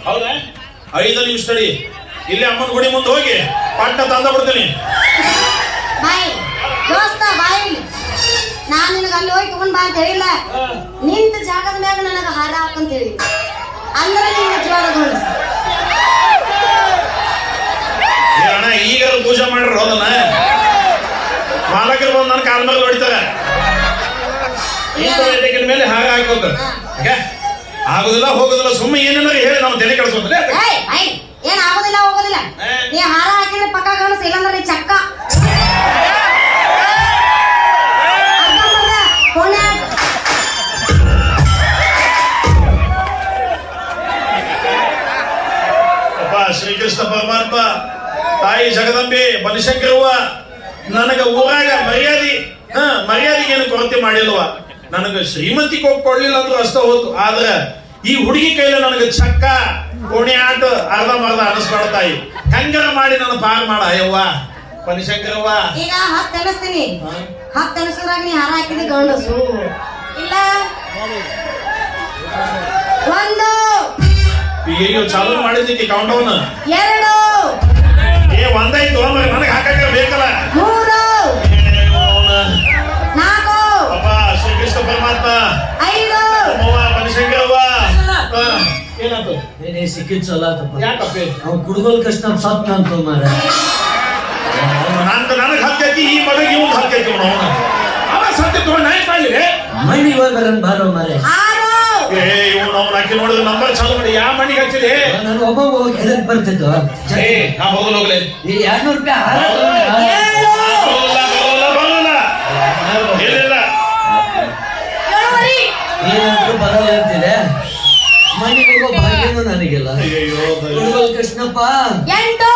ಹೌದಾ 5 ನಿಮಿಷ ತಡಿ ಇಲ್ಲಿ ಅಮ್ಮನ ಗುಡಿ ಮುಂದೆ ಹೋಗಿ ಪಟ್ಟ ತಂದ ಬಿಡ್ತೀನಿ ಬಾಯ್ ದೋಸ್ತ ಬಾಯ್ ನಾನು ನಿನಗೆ ಅಲ್ಲಿ ಹೋಗಿ ತಗೊಂಡ್ ಬಾ ಅಂತ ಹೇಳಿಲ್ಲ ನಿಂತ ಜಾಗದ ಮ್ಯಾಗ ನನಗೆ ಹಾರ ಹಾಕಂತ ಹೇಳಿ ಅಂದ್ರೆ ನಿನ್ನ ಜೋರ ಅಣ್ಣ ಈಗ ಪೂಜೆ ಮಾಡ್ರಿ ಹೋದನ್ನ ಮಾಲಕರು ಬಂದು ನನ್ನ ಕಾಲ ಮೇಲೆ ಹೊಡಿತಾರೆ ಮೇಲೆ ಹಾರ ಹಾಕೋದು ಆಗುದಿಲ್ಲ ಹೋಗುದಿಲ್ಲ ಸುಮ್ಮನೆ ಏನೇನಾರು ಹೇಳಿ ನಾವು ತಲೆ ಕೆಡಿಸೋದ್ರೆ ಏನ್ ಆಗೋದಿಲ್ಲ ಹೋಗೋದಿಲ್ಲ ನೀ ಹಾರ ಹಾಕಿದ್ರೆ ಪಕ್ಕ ಕಾಣಿಸ್ ಇಲ್ಲಾಂದ್ರೆ ನೀ ಚಕ್ಕ ಶ್ರೀಕೃಷ್ಣ ಪರಮಾತ್ಮ ತಾಯಿ ಜಗದಂಬೆ ಬನಶಂಕರವ್ವ ನನಗ ಊರಾಗ ಮರ್ಯಾದೆಗೇನು ಕೊರತೆ ಮಾಡಿಲ್ವ ನನಗ ಶ್ರೀಮಂತಿ ಕೊಡ್ಲಿಲ್ಲ ಅಂದ್ರೂ ಅಷ್ಟ ಹೋತು ಆದ್ರ ಈ ಹುಡುಗಿ ಕೈಲ ನನಗ ಚಕ್ಕ ಕೋಣೆ ಆಟ ಅರ್ಧ ಮರ್ಧ ಅನಿಸ್ಬಾರ್ದ ತಾಯಿ ಹೆಂಗಾರ ಮಾಡಿ ನನ್ನ ಪಾರ್ ಮಾಡ ಅಯ್ಯವ್ವ ಬನಶಂಕರವ್ವ ಈಗ 10 ಅನಿಸ್ತೀನಿ 10 ಅನಿಸಿದ್ರಾಗ ನೀ ಹಾರ ಹಾಕಿದಿ ಗಂಡಸು ಇಲ್ಲ 1 ಈಗ ಚಾಲು ಮಾಡಿದ್ದಕ್ಕೆ ಕೌಂಟ್ ಡೌನ್ 2 ಒಂದಾಯ್ತು ನನಗೆ ಹಾಕಕ್ಕೆ ಬೇಕಲ್ಲ 3 4 ಅಪ್ಪ ಶ್ರೀಕೃಷ್ಣ ಪರಮಾತ್ಮ 5 ಬನಶಂಕರವ್ವ ಏನಾಯ್ತು ಏನೇ ಸಿಕ್ಕಿದ್ ಚಲೋ ಆತಪ್ಪ ಯಾಕಪ್ಪ ಅವ್ನು ಕುಡ್ಗೋಲ್ ಕಷ್ಟ ನಮ್ ಸತ್ ಅಂತ ಮಾರ ನನಗೆ ಹತ್ತೈತಿ ಈ ಮಗಗೆ ಇವ್ನು ಹತ್ತೈತಿ ಅವನ ಅವ ಸತ್ಯ ತಗೊಂಡು ನಾಯಕ್ ಮಾಡ್ಲಿ ಮಣ್ಣಿ ಹೋಗ್ಬರನ್ ಬಾರೋ ಮಾರೆ ಇವನು ಅವ್ನ ಹಾಕಿ ನೋಡಿದ್ರೆ ನಂಬರ್ ಚಾಲು ಮಾಡಿ ಯಾವ ಮಣ್ಣಿಗೆ ಹಚ್ಚಿದೆ ನಾನು ಒಬ್ಬ ಹೋಗಿ ಎದಕ್ ಬರ್ತಿದ್ದು ನಾ ಹೋಗಲು ಹೋಗ್ಲಿ 200 ರೂಪಾಯಿ ಇಲ್ಲ ಏನಂತೂ ಬರಲ್ಲ ಅಂತಿದೆ ಮನೆಗೆ ಹೋಗೋ ಭಾಗ್ಯನೂ ನನಗಿಲ್ಲ ಕುಡ್ಗೋಲ್ ಕೃಷ್ಣಪ್ಪ 8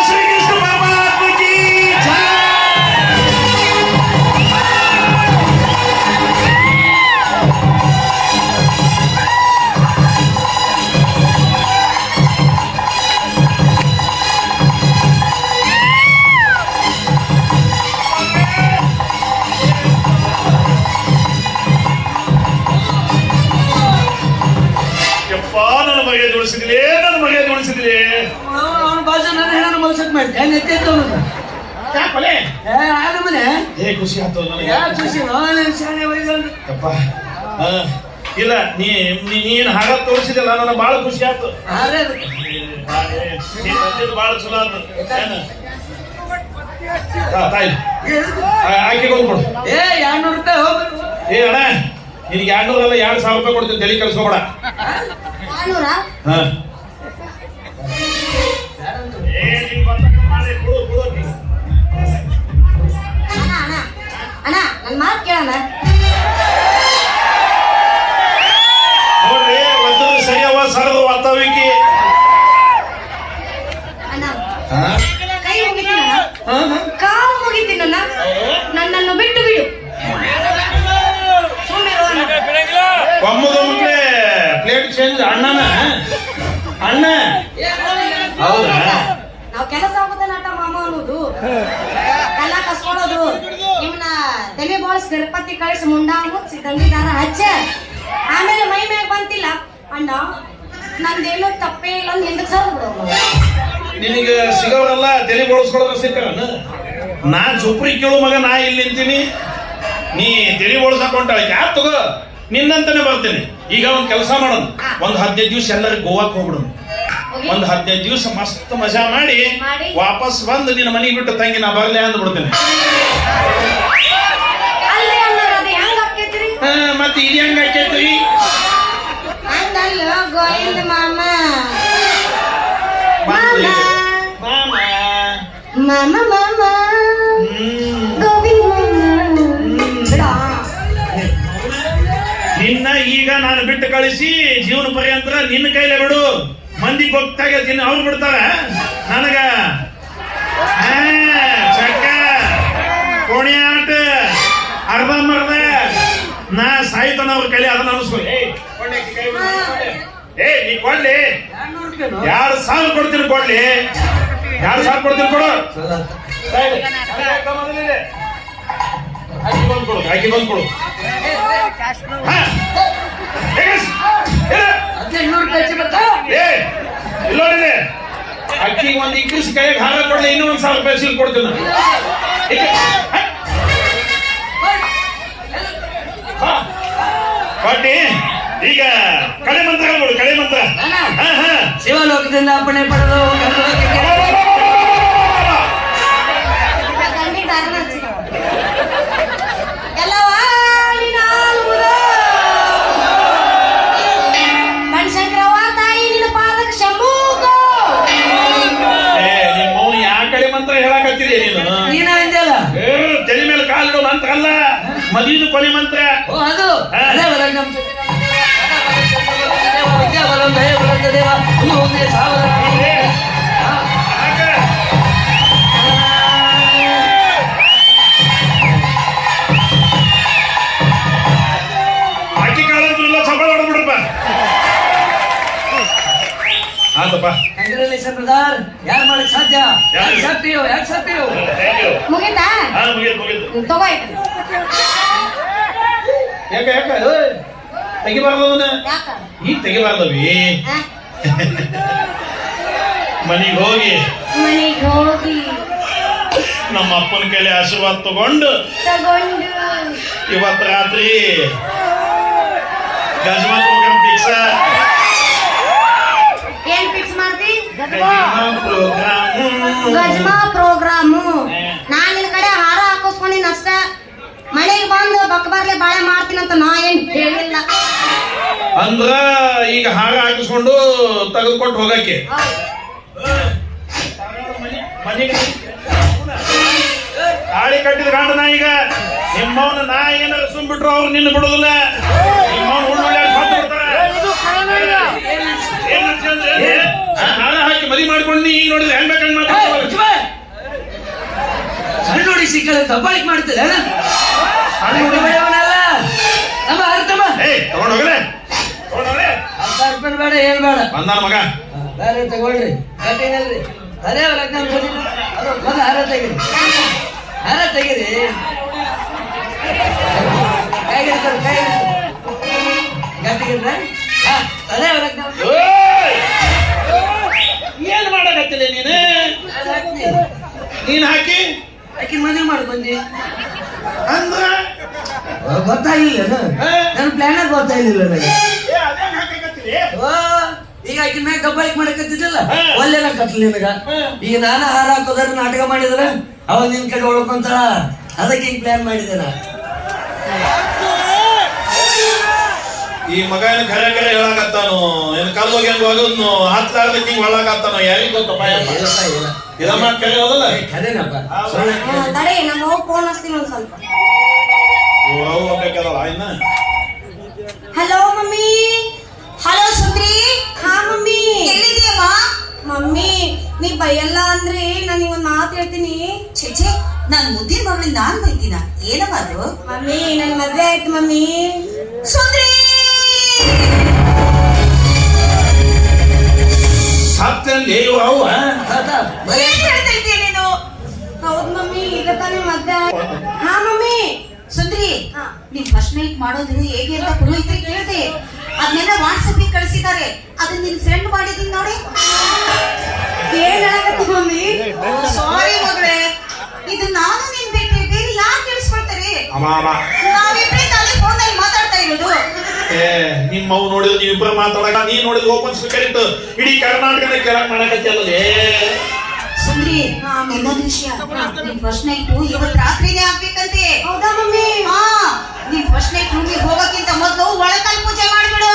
ಶ್ರೀಕೃಷ್ಣ ಪರಮಾತ್ಮಕಿ ನನ್ನ ಮರ್ಯಾದೆ ಉಳಿಸಿದ್ಲಿ ಅವನ ಭಾಷೆ ನನ್ನ ಹೆಣ್ಣು ಮಲ್ಸಕ್ ಮಾಡ್ತೆ ನೆತ್ತಿದ್ದವನು ಯಾಕಲೆ ಮನೆ ಖುಷಿ ಆಯ್ತು ನನಗೆ ಯಾಕೆ ಖುಷಿ ನಾನು ಶಾಲೆ ಅಪ್ಪ ಇಲ್ಲ ನೀನ್ ಹಾಗ ತೋರಿಸಿದಲ್ಲ ನನಗೆ ಬಹಳ ಖುಷಿ ಆಯ್ತು ಬಹಳ ಚಲೋ ಆಯ್ತು ತಾಯಿ ಆಕೆ ಕೊಡು 200 ರೂಪಾಯಿ ಹೋಗ್ಬೇಕು ಅಣ್ಣ ನಿನಗೆ 200 ಅಲ್ಲ 2,000 ರೂಪಾಯಿ ಕೊಡ್ತೀನಿ ತಲೆ ಕಳ್ಸ್ಕೊಬೇಡ 400 ಅಣ್ಣ ನನ್ನ ಮಾತು ಕೇಳಣ್ಣ ನೋಡ್ರಿ ಒಂದು ಸರಿಯವ ಸರದ ವಾತಾವಿಕಿ ಅಣ್ಣ ಕೈ ಮುಗಿತೀನಿ ಕಾಲು ಮುಗಿತೀನಿ ನನ್ನನ್ನು ಬಿಟ್ಟು ಬಿಡು ಒಮ್ಮದೊಮ್ಮೆ ಪ್ಲೇಟ್ ಚೇಂಜ್ ಅಣ್ಣ ಹೌದಾ ನಾವು ಕೆಲಸ ಆಗುತ್ತೆ ನಾಟ ಮಾಮ ಅನ್ನೋದು ಕಲ್ಲ ಕಸ್ಕೊಳ್ಳೋದು ನಿಮ್ನ ತಲೆ ಬೋಳ್ಸ್ ತಿರುಪತಿ ಕಳಿಸಿ ಮುಂಡ ಮುಚ್ಚಿ ತಂದಿದಾರ ಹಚ್ಚ ಆಮೇಲೆ ಮೈ ಮ್ಯಾಗ ಬಂತಿಲ್ಲ ಅಣ್ಣ ನಂದೇನು ತಪ್ಪೇ ಇಲ್ಲ ಹಿಂದಕ್ಕೆ ಸರ್ ಬಿಡೋದು ನಿನಗೆ ಸಿಗೋರೆಲ್ಲ ತಲೆ ಬೋಳಿಸ್ಕೊಳ್ಳೋದ್ರ ಸಿಕ್ಕಾರ ನಾ ಚುಪ್ರಿ ಕೇಳು ಮಗ ನಾ ಇಲ್ಲಿ ನಿಂತೀನಿ ನೀ ತಲೆ ಬೋಳ್ಸಾಕೊಂಡ ಯಾರು ತಗೋ ನಿನ್ನಂತಾನೆ ಬರ್ತೇನೆ ಈಗ ಒಂದ್ ಕೆಲಸ ಮಾಡೋಣ ಒಂದ್ 15 ದಿವಸ ಎಲ್ಲರಿಗೂ ಗೋವಾಕ್ ಹೋಗ್ಬಿಡೋಣ ಒಂದ್ 15 ದಿವಸ ಮಸ್ತ್ ಮಜಾ ಮಾಡಿ ವಾಪಸ್ ಬಂದು ನಿನ್ನ ಮನೆಗೆ ಬಿಟ್ಟು ತಂಗಿ ನಾ ಬರ್ಲೆ ಅಂದ್ಬಿಡ್ತೇನೆ ಮತ್ತೆ ಇದು ಹೆಂಗ ಆಕೈತಿ ಗೋವಿಂದ ಮಾಮ ಮಾಮ ಮಾಮ ಗೋವಿಂದ ನಿನ್ನ ಈಗ ನಾನು ಬಿಟ್ಟು ಕಳಿಸಿ ಜೀವನ ಪರ್ಯಂತರ ನಿನ್ನ ಕೈಲೇ ಬಿಡು ಮಂದಿ ಗೊತ್ತಾಗ ಅವ್ರು ಬಿಡ್ತಾರ ನನಗ ಚಕ್ಕ ಕೋಣಿ ಆಟ ಅರ್ಧ ಮರ್ದ ನಾ ಸಾಯ್ತಾನ ಅವ್ರ ಕೈಲಿ ಅದನ್ನ ಅನಿಸ್ಕೊ ನೀ ಕೊಡ್ಲಿ 2,000 ಕೊಡ್ತೀನಿ ಕೊಡ್ಲಿ 2,000 ಕೊಡ್ತೀನಿ ಕೊಡು ಆಕಿ ಬಂದ್ ಕೊಡು ಹಾ? ಎಗಸ್. ಏ, 1800 ರೂಪಾಯಿ ಹೆಚ್ಚು ಬರ್ತಾ ಏ, ಇಲ್ಲ ನೋಡಿದೆ ಅಕ್ಕಿಗೆ ಒಂದು ಇಂಗ್ಲೀಷ್ ಕೈಯಾಗ ಹಾರ ಕೊಡ್ಲಿ ಇನ್ನೂ 1,000 ರೂಪಾಯಿ ಸೀಲ್ ಕೊಡ್ತೀನಿ ನಾನು. ಏಕೆ? ಹಾ? ಹಾ. ಪಾಟಿ ಈಗ ಕಡೆ ಮಂತ್ರ ಹೇಳ್ಬೋದು, ಕಡೆ ಮಂತ್ರ. ಹಾ ಹಾ ಶಿವಲೋಕದಿಂದ ಅಪ್ಪಣೆ ಪಡೆದು ಗಂಧಲೋಕಕ್ಕೆ ಗಂಡಿ ದಾರನ ಹಚ್ಚಿದ. ಎಲ್ಲವ್ವ ನೀನಾಲುವುದ. ಬನಶಂಕರವ್ವ ತಾಯಿ ನಿನ್ನ ಪಾದಕ್ಕೆ ಶಂಭೂಕ. ಏ ನಿಮ್ಮ ಮೌನ ಯಾವ ಕಡೆ ಮಂತ್ರ ಹೇಳಕತ್ತೀರಿ ನೀನು? ನೀನ ಅಂದಲ್ಲ ಏ, ತಲೆ ಮೇಲೆ ಕಾಲಿಡೋ ಮಂತ್ರ ಅಲ್ಲ, ಮದುವಿನ ಕೊನೆ ಮಂತ್ರ. ಓ ಅದು ಅದೇ ವರಗಂ ವಿದ್ಯಾ ಬಲಂ ದಯ ಬಲಂ ದೇವ ಇನ್ನು ಒಂದೇ ಸಾವಿರ ಅಕ್ಕಿ ಕಾಲಂತೂ ಇಲ್ಲ, ಸಫಲ ಹೊಡ್ಬಿಡ್ರಪ್ಪ. ಆತಪ್ಪ, ಕಂಗ್ರಾಚುಲೇಷನ್ ಬ್ರದರ್. ಯಾರು ಮಾಡಕ್ ಸಾಧ್ಯ? ಯಾಕೆ ಸಾಧ್ಯ? ಯಾಕೆ ಸಾಧ್ಯ? Thank you. ಮುಗೀತಾ? ಹಾ ಮುಗಿತು. ತಗೋ ಆಯ್ತು. ಯಾಕೆ ತೆಗಿಬಾರ್ದು ಅದನ್ನ? ಯಾಕ? ಈಗ ತೆಗಿಬಾರ್ದವಿ. ಆ? ಮನೆಗೆ ಹೋಗಿ ಮನೆಗೆ ಹೋಗಿ ನಮ್ಮ ಅಪ್ಪನ ಕೈಲಿ ಆಶೀರ್ವಾದ ತಗೊಂಡು ತಗೊಂಡು ಇವತ್ತು ರಾತ್ರಿ ಗಜಮಾ ಪ್ರೋಗ್ರಾಮ್ ಫಿಕ್ಸ್. ಏನ್ ಫಿಕ್ಸ್ ಮಾಡ್ತಿ? ಪ್ರೋಗ್ರಾಮ್ ಗಜ್ಮಾ ಪ್ರೋಗ್ರಾಮು. ನಾನ್ ನಿನ್ ಕಡೆ ಹಾರ ಹಾಕಿಸ್ಕೊಂಡಿನ ಅಷ್ಟ. ಮನೆಗೆ ಬಂದು ಬಕ್ಕಬರ್ಲೆ ಬಾಳೆ ಮಾಡ್ತೀನಂತ ನಾ ಏನ್ ಹೇಳಿಲ್ಲ. ಅಂದ್ರ ಈಗ ಹಾರ ಹಾಕಿಸ್ಕೊಂಡು ತೆಗೆದುಕೊಟ್ಟು ಹೋಗಕ್ಕೆ ತಾಳಿ ಕಟ್ಟಿದ ಗಂಡ ನಾ ಈಗ ನಿಮ್ಮವನ ನಾ ಏನಾರ ಸುಮ್ಬಿಟ್ರು ಅವ್ರು ನಿನ್ನ ಬಿಡುದಿಲ್ಲ. ನಿಮ್ಮವನ್ ಉಳ್ಳುಳ್ಳಿ ಸತ್ತು ಬಿಡ್ತಾರೆ. ಹಾರ ಹಾಕಿ ಮದಿ ಮಾಡ್ಕೊಂಡು ನೀ ಈಗ ನೋಡಿದ್ರೆ ಹೆಂಗ್ ಬೇಕಂಗ್ ಮಾತಾಡ್ತಾರೆ. ಸಣ್ಣ ಹುಡುಗಿ ಸಿಕ್ಕಲ್ಲ ದಬ್ಬಾಳಿಕೆ ಮಾಡ್ತಿಲ್ಲ ಸಣ್ಣ ಹುಡುಗಿಯವನಲ್ಲ ನಮ್ಮ ಅರ್ಥಮ್ಮ ಏಯ್ ತಗೊಂಡೋಗ್ರೆ 10,000 ರೂಪಾಯಿ ಬೇಡ ಏನ್ ಬೇಡ ಬಂದಾನ ಮಗ. ಬೇರೆ ತಗೊಳ್ರಿ ಗಟ್ಟಿನಲ್ರಿ ಅದೇ ಲಗ್ನ ಅದು ಮೊದಲು ಹಾರ ತೆಗಿರಿ ಹಾರ ತೆಗಿರಿ ಕೈಗಿರ್ತಾರೆ ಕೈ ಗಟ್ಟಿಗಿರ್ರ ಅದೇ ಲಗ್ನ ಓಯ್! ಏನ್ ಮಾಡಕತ್ತಿಲ್ಲ ನೀನು? ನೀನ್ ಹಾಕಿ ಆಕಿನ ಮದುವೆ ಮಾಡ್ಕೊಂಡಿ ಅಂದ್ರ ಗೊತ್ತಾಗಿಲ್ಲ ನನ್ನ ಪ್ಲಾನ್ ಗೊತ್ತಾಗಿಲ್ಲ ನನಗೆ ಏ, ಅದೇನ್ ಹಾಕಕತ್ತೀರಿ? ಓ ಈಗ ಆಕಿನ ಮ್ಯಾಗ ದಬ್ಬಾಳಿಕೆ ಮಾಡಕತ್ತಿದ್ದಿಲ್ಲ ಹಾ. ಒಲ್ಲೆನ ಕತ್ಲಿ ನಿನಗ ಹಾ. ಈಗ ನಾನ ಹಾರ ಹಾಕೋದ್ರ ನಾಟಕ ಮಾಡಿದ್ರ ಅವ ನಿನ್ ಕಡೆ ಒಳ್ಕೊಂತಾಳ ಅದಕ್ಕೆ ಹಿಂಗ್ ಪ್ಲಾನ್ ಮಾಡಿದೆ ನಾ ಈ ಮಗ ಏನ್ ಖರೆ ಖರೆ ಹೇಳಕತ್ತಾನು ಏನ್ ಕಲ್ವಾಗಿ ಹೆಂಗ್ ಹೋಗೋದ್ನು ಹತ್ತಾರ್ದಕ್ಕೆ ಹಿಂಗ್ ಹೊಳಕತ್ತಾನು ಯಾರಿಗ್ ಗೊತ್ತಪ್ಪ ಯಪ್ಪ. ಇದ ಮಾತ್ ಕರೆ ಹೋದಲ್ಲ. ಖರೇನಪ್ಪ ತಡೆ ನಮ್ಮ ಹೋಗಿ ಫೋನ್ ಹಚ್ತೀನಿ ಒಂದ್ ಸ್ವಲ್ಪ. ಅವು ಹೋಗ್ಬೇಕಲ್ಲ ಇನ್ನ. Hello mummy. ಹಲೋ ಸುಂದ್ರಿ. ಹಾ ಮಮ್ಮಿ. ಎಲ್ಲಿದೀಯಮ್ಮ? ಮಮ್ಮಿ ನೀ ಬೈಯಲ್ಲ ಅಂದ್ರೆ ನಾನು ಇವನ್ ಮಾತು ಹೇಳ್ತೀನಿ. ಛೇ ನಾನ್ ಮುದ್ದಿನ ಮಗಳಿಂದ ನಾನ್ ಬೈತೀನ ಏನಮ್ಮ ಅದು? ಮಮ್ಮಿ ನನ್ ಮದ್ವೆ ಆಯ್ತು ಮಮ್ಮಿ. ಸುಂದ್ರಿ ಸತ್ತಲ್ಲಿ ಅವ್ವ ಏನ್ ಹೇಳ್ತಾ ಇದ್ದೀಯ ನೀನು? ಹೌದ್ ಮಮ್ಮಿ ಈಗ ತಾನೇ ಮದ್ವೆ ಆಯ್ತು. ಹಾ ಮಮ್ಮಿ. ಸುಂದ್ರಿ ಹಾ. ನೀನ್ ಫಸ್ಟ್ ನೈಟ್ ಮಾಡೋದು ಹೇಗೆ ಅಂತ ಪುರೋಹಿತರಿಗೆ ಕೇಳ್ದೆ. ಅದನ್ನೆಲ್ಲ ವಾಟ್ಸಪ್ ಕಳಿಸಿದ್ದಾರೆ. ಅದನ್ನ ನಿನ್ ಫ್ರೆಂಡ್ ಮಾಡಿದೀನಿ ನೋಡಿ. ಏನ್ ಹೇಳಕತ್ತಿ ಮಮ್ಮಿ? ಸಾರಿ ಮಗಳೇ, ಇದು ನಾನು ನಿನ್ ಬಿಟ್ರೆ ಬೇರೆ ಯಾರು ಕೇಳಿಸ್ಕೊಳ್ತಾರೆ? ಅಮ್ಮ ನಾವಿಬ್ರೇ ತಾನೇ ಫೋನಲ್ಲಿ ಮಾತಾಡ್ತಾ ಇರೋದು. ಏ ನಿಮ್ಮ ಅವು ನೋಡಿದ್ರು ನೀವಿಬ್ಬರು ಮಾತಾಡಕ ನೀ ನೋಡಿದ್ರು ಓಪನ್ ಸ್ಪೀಕರ್ ಇತ್ತು ಇಡೀ ಕರ್ನಾಟಕದ ಕೆಳಗ್ ಮಾಡಕತ್ತಲ್ಲೇ. ಸುಂದ್ರಿ ಇನ್ನೊಂದು ವಿಷಯ, ನಿನ್ ಫಸ್ಟ್ ನೈಟ್ ಇವತ್ ರಾತ್ರಿನೇ ಆಗ್ಬೇಕಂತೆ. ಹೌದಾ ಮಮ್ಮಿ? ಹಾ, ನೀನ್ ಫಸ್ಟ್ ನೈಟ್ ರೂಮಿಗೆ ಹೋಗಕ್ಕಿಂತ ಮೊದಲು ಒಳಕಲ್ ಪೂಜೆ ಮಾಡ್ಬಿಡು.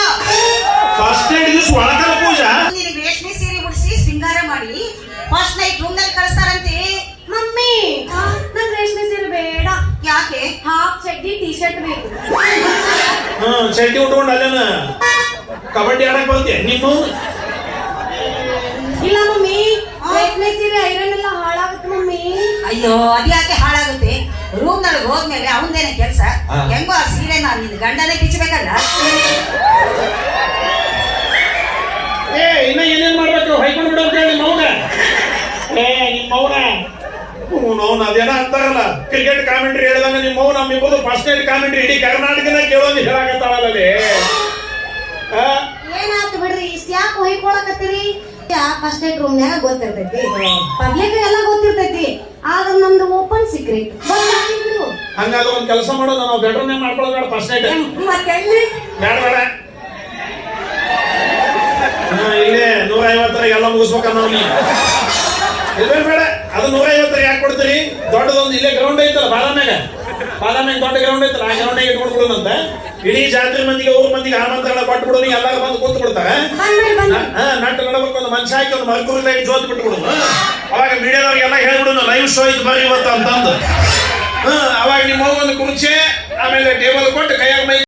ಫಸ್ಟ್ ಏಡ್ ದಿವಸ ಒಳಕಲ ಪೂಜಾ. ನಿನಗೆ ರೇಷ್ಮೆ ಸೀರೆ ಉಡಿಸಿ ಶೃಂಗಾರ ಮಾಡಿ ಫಸ್ಟ್ ನೈಟ್ ರೂಮ್ ನಲ್ಲಿ ಕಳಿಸ್ತಾರಂತೆ. ಮಮ್ಮಿ ನನ್ ರೇಷ್ಮೆ ಸೀರೆ ಬೇಡ. ಯಾಕೆ? ಹಾಫ್ ಚಡ್ಡಿ ಟೀ ಶರ್ಟ್ ಬೇಕು. ಚಡ್ಡಿ ಉಟ್ಕೊಂಡು ಅಲ್ಲೇನ ಕಬಡ್ಡಿ ಆಡಕ್ ಬರ್ತೀಯ ನಿಮ್ಮ? ಇಲ್ಲ ಮಮ್ಮಿ ರೇಷ್ಮೆ ಸೀರೆ ಐರನ್ ಎಲ್ಲ ಹಾಳಾಗುತ್ತೆ ಮಮ್ಮಿ. ಅಯ್ಯೋ ಅದ್ಯಾಕೆ ಹಾಳಾಗುತ್ತೆ? ರೂಮ್ ನಲ್ಲಿ ಹೋದ್ಮೇಲೆ ಅವಂದೇನೆ ಕೆಲ್ಸ. ಹೆಂಗೋ ಆ ಸೀರೆ ನಾನು ನಿನ್ ಗಂಡನೇ ಬಿಚ್ಚಬೇಕಲ್ಲ. ಏ ಇನ್ನ ಏನೇನ್ ಮಾಡ್ಬೇಕು ಹೈಕೊಂಡ್ ಬಿಡೋ ಅಂತ ಹೇಳಿ ನಿಮ್ಮ ಮೌನ. ಏ ನಿಮ್ಮ ಮೌನ ಅವ್ನು ಅದೇನ ಅಂತಾರಲ್ಲ ಕ್ರಿಕೆಟ್ ಕಾಮೆಂಟ್ರಿ ಹೇಳಿದಂಗ ನಿಮ್ಮ ಅವ್ನು ನಮ್ಮಿಬ್ಬರು ಫಸ್ಟ್ ನೈಟ್ ಕಾಮೆಂಟ್ರಿ ಇಡೀ ಕರ್ನಾಟಕದ ಕೇಳೋದು ಹೇಳಾಕತ್ತಾಳಲ್ಲಿ. ಏನಾಯ್ತು ಬಿಡ್ರಿ, ಇಷ್ಟ ಯಾಕೆ ಹೊಯ್ಕೊಳಕತ್ತೀರಿ? ಫಸ್ಟ್ ನೈಟ್ ರೂಮ್ನ್ಯಾಗ ಗೊತ್ತಿರ್ತೈತಿ, ಪಬ್ಲಿಕ್ ಎಲ್ಲ ಗೊತ್ತಿರ್ತೈತಿ, ಆದ್ರ ನಮ್ದು ಓಪನ್ ಸೀಕ್ರೆಟ್ ಬಿಡು. ಹಂಗಾದ್ರೆ ಒಂದ್ ಕೆಲಸ ಮಾಡೋದು, ನಾವು ಬೆಡ್ರೂಮ್ ಮಾಡ್ಕೊಳ್ಳೋದು ಬೇಡ ಫಸ್ಟ್ ನೈಟ್. ಮತ್ತೆ ಬೇಡ ಬೇಡ, ಇಲ್ಲೇ 150 ಎಲ್ಲ ಮುಗಿಸ್ಬೇಕನ್ನ ನಾವು. ಬೇಡ ಬೇಡ, ಅದು 150 ಯಾಕೆ ಕೊಡ್ತೀರಿ? ದೊಡ್ಡದೊಂದು ಇಲ್ಲೇ ಗ್ರೌಂಡ್ ಐತಲ್ಲ ಬಾದಾಮ್ಯಾಗ ದೊಡ್ಡ ಗ್ರೌಂಡ್ ಐತಲ್ಲ, ಆ ಗ್ರೌಂಡ್ ಇಟ್ಕೊಂಡು ಬಿಡೋದಂತ. ಇಡೀ ಜಾತ್ರೆ ಮಂದಿಗೆ ಊರ್ ಮಂದಿಗೆ ಆಮಂತ್ರಣ ಕೊಟ್ಟು ಬಿಡೋದು, ಎಲ್ಲಾರು ಬಂದು ಕೂತ್ ಬಿಡ್ತಾರೆ. ನಟ್ಟು ನಡಬೇಕು, ಒಂದು ಮನುಷ್ಯ ಹಾಕಿ ಒಂದು ಮರ್ಕೂರಿ ಲೈಟ್ ಜೋತ್ ಬಿಟ್ಟು ಬಿಡೋದು. ಅವಾಗ ಮೀಡಿಯಾದವ್ರಿಗೆಲ್ಲ ಹೇಳ್ಬಿಡೋದು ಲೈವ್ ಶೋ ಇತ್ತು ಬರ್ರಿ ಇವತ್ತು ಅಂತಂದು. ಅವಾಗ ನಿಮ್ಮ ಒಂದು ಕುರ್ಚಿ ಆಮೇಲೆ ಟೇಬಲ್ ಕೊಟ್ಟು ಕೈಯಾಗ ಮೈ